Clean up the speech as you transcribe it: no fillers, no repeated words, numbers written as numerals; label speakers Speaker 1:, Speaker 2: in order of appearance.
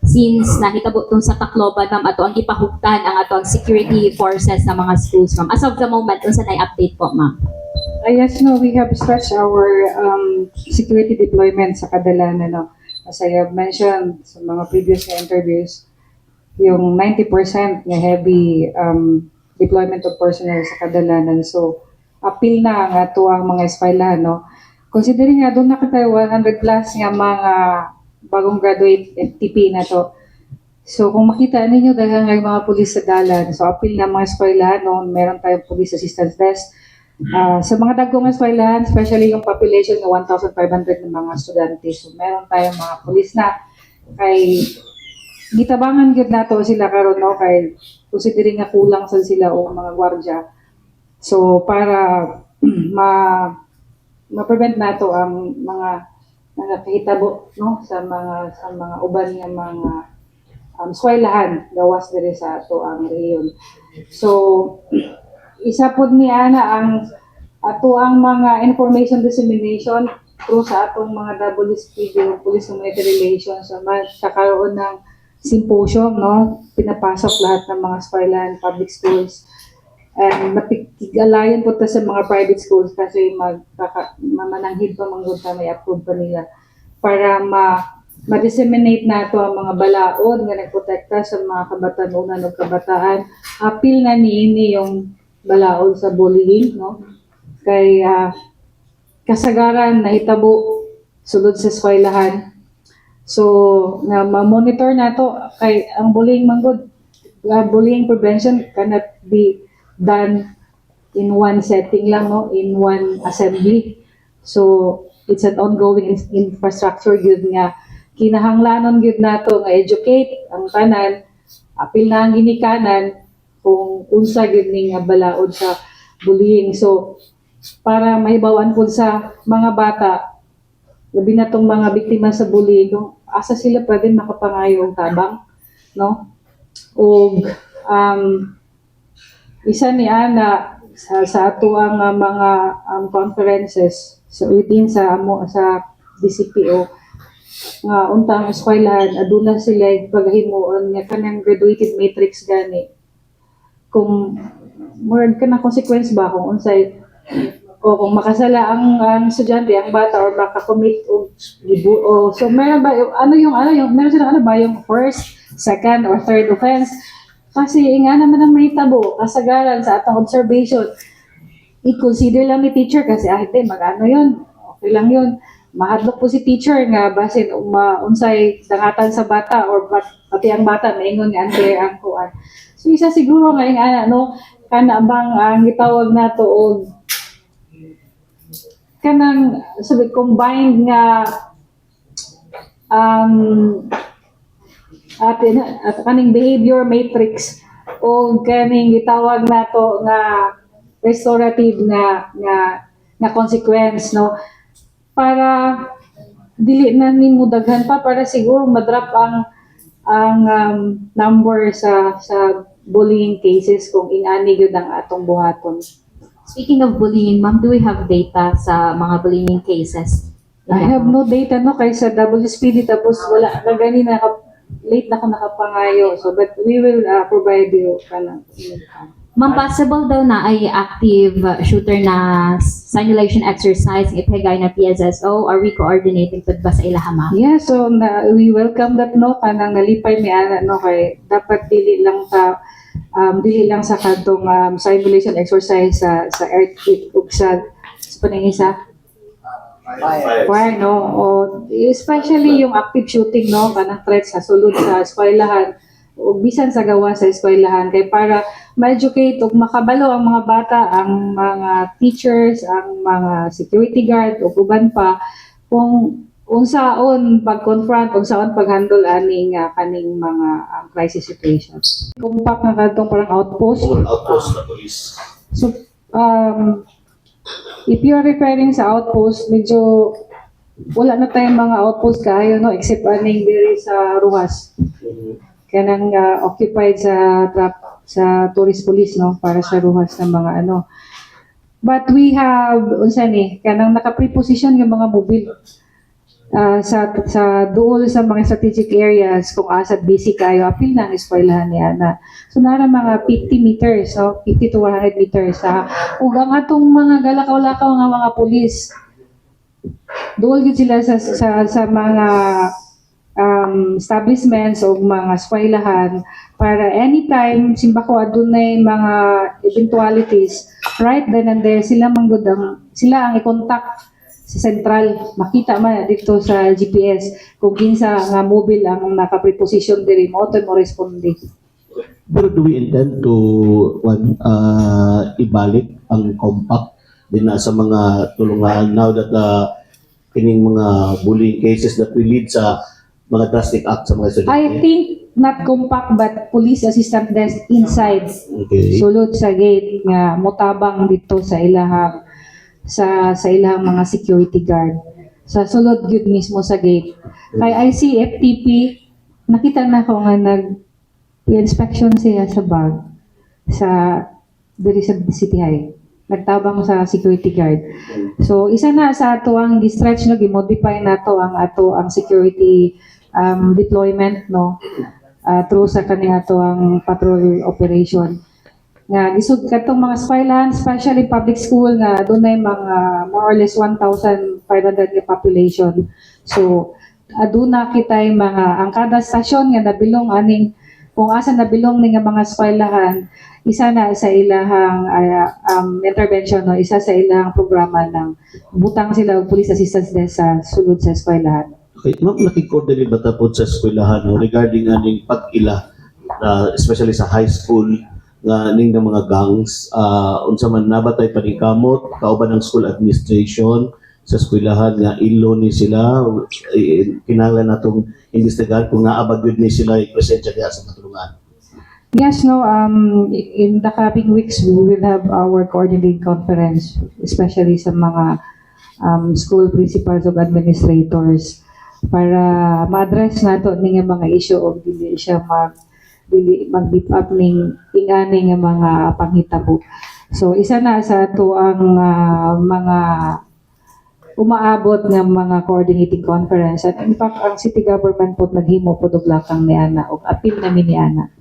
Speaker 1: since nahitabo tong sa Tacloban, ma'am, ato ang ipahugtan ang ato ang security forces sa mga schools, ma'am. As of the moment, unsa nay update po, ma'am?
Speaker 2: Yes, no, we have stretched our security deployment sa Kadalanan. No? As I have mentioned sa mga previous na interviews, yung 90% na heavy deployment of personnel sa Kadalanan. So, appeal na nga to ang mga eskwelahan. No? Considering nga doon na tayo 100 plus nga mga bagong graduate FTP na to. So, kung makita ninyo dahil nga yung mga pulis sa dalan, so appeal na mga eskwelahan, no? Meron tayong police assistance desk. Sa mga dagong eskwelahan, especially yung population ng 1,500 ng mga estudyante, so meron tayong mga pulis na kay gitabangan gyud nato sila karon, no, kay considering nga kulang sa sila o mga gwardiya. So para ma-prevent nato ang mga nakahitabo, no, sa mga uban nga mga eskwelahan gawas diri sa ato ang rehiyon. So isa pod ni ana ang ato ang mga information dissemination through sa atong mga WSPD, Police Community Relations, so magkakaroon ng symposium, no? Pinapasok lahat ng mga eskwelahan, public schools, and napikigalayan po ta sa mga private schools kasi mamananghid pa manggod ta, may approve pa nila para ma-disseminate nato ang mga balaod nga nagprotekta sa mga kabatanunan o kabataan. Apil na niini yung balaod sa bullying, no? Kay kasagaran na hitabo sulod sa eskwelahan. So, nga ma-monitor nato kay ang bullying manggod, bullying prevention cannot be done in one setting lang, no, in one assembly. So, it's an ongoing infrastructure gyud nga kinahanglanon gyud nato nga educate ang tanan, apil na ang ginikanan kung unsa gyud ning balaod sa bullying. So, para mahibawan po sa mga bata, labi na tong mga biktima sa bullying, kung asa sila pwede makapangayo og tabang, no? O isa ni ana sa ato ang mga conferences so within sa DCPO nga untang eskwelahan aduna sila paghimuon nga kanang graduated matrix gani, kung murag ka na consequence ba kung unsay o kung makasala ang estudyante, ang bata, or makakommit o so meron ba yung meron silang ba yung first, second, or third offense, kasi nga naman ang may tabo kasagaran sa atong observation i-consider lang ni teacher kasi mag-ano yun, okay lang yun, mahadlok po si teacher nga basin unsay dangatan sa bata or pati ang bata maingon nga unfair ang kuan. So isa siguro nga yung no, kana bang ang gitawag nato og kanang sabi combined nga at kaning behavior matrix o kaning gitawag nato nga restorative na consequence, no, para dili na nimo daghan pa para siguro madrop ang number sa bullying cases kung inani gyud ang atong buhaton.
Speaker 1: Speaking of bullying, ma'am, do we have data sa mga bullying cases?
Speaker 2: I have no data, no, kay sa WSPD tapos wala na gani late na ko nakapangayo, so but we will provide you kanang.
Speaker 1: Ma'am, possible daw na ay active shooter na simulation exercise ipagay na PSSO, are we coordinating with ba sa ilaha, ma'am?
Speaker 2: Yeah, so we welcome that, no, kanang nalipay mi ana, no, kay dapat dili lang sa kadtong simulation exercise sa earthquake ug sa paningisa fire, no, o especially yung active shooting, no, kanang threat sa sulod sa eskwelahan o bisan sa gawa sa eskwelahan kay para ma-educate ug makabalo ang mga bata, ang mga teachers, ang mga security guard ug uban pa kung unsaon pag-confront, unsaon pag-handle ani nga kaning mga crisis situations. Compact na kadtong parang outpost
Speaker 3: na police.
Speaker 2: So if you're referring sa outpost, medyo wala na tayong mga outpost kayo, no, except aning diri sa Ruhas kanang occupied sa tourist police, no, para sa Ruhas ng mga ano. But we have unsa ni kanang naka-preposition yung mga mobile sa duol sa mga strategic areas kung asa busy kayo apil na ang eskwelahan niya na so nara mga 50 meters so 50 to 100 meters ug ang atong mga galakaw-lakaw nga mga pulis duol gid sila sa mga establishments o mga eskwelahan para anytime simba ko adunay mga eventualities right then and there sila sila ang i-contact sa central, makita man dito sa GPS kung kinsa nga mobile ang naka-preposition diri mo to mo responde.
Speaker 3: Pero do we intend to ibalik ang compact din na sa mga tulungan now that kining mga bullying cases that will lead sa mga drastic acts sa mga estudyante?
Speaker 2: I think not compact but police assistant desk inside.
Speaker 3: Okay.
Speaker 2: Sulod sa gate nga motabang dito sa ilahang ilahang mga security guard. Sa sulod gyud mismo sa gate. Kay I see FTP nakita na ko nga inspection siya sa bag sa diri sa City High. Nagtabang sa security guard. So isa na sa ato ang gi-stretch no gi-modify na to ang security deployment no through sa kani ato ang patrol operation. Nga gisud katong mga eskwelahan, especially public school nga dunay mga more or less 1,500 nga population. So aduna kitay mga ang kada stasyon nga nabilong aning kung asa nabilong ni nga mga eskwelahan isa na sa ilahang intervention no isa sa ilahang programa ng butang sila og police assistance desk sa sulod sa eskwelahan.
Speaker 3: Okay, ma'am, nakikoordinate ba tapos sa eskwelahan no, regarding aning pag-ila, especially sa high school, nga ning nga mga gangs, unsa man nabatay paningkamot, kauban ng school administration, sa eskwelahan nga ilo ni sila, kinahanglan natong imbestigahan kung naabag yun ni sila i-presensya diha sa matulungan.
Speaker 2: Yes, no, in the coming weeks, we will have our coordinating conference, especially sa mga school principals of administrators para ma-address nato ning mga issue of dili siya mag-deep up ning ingani nga mga panghitabo. So isa na sa ato ang mga umaabot nga mga coordinating conference at in fact ang city government po naghimo pod og lakang ni ana og apil namin ni ana.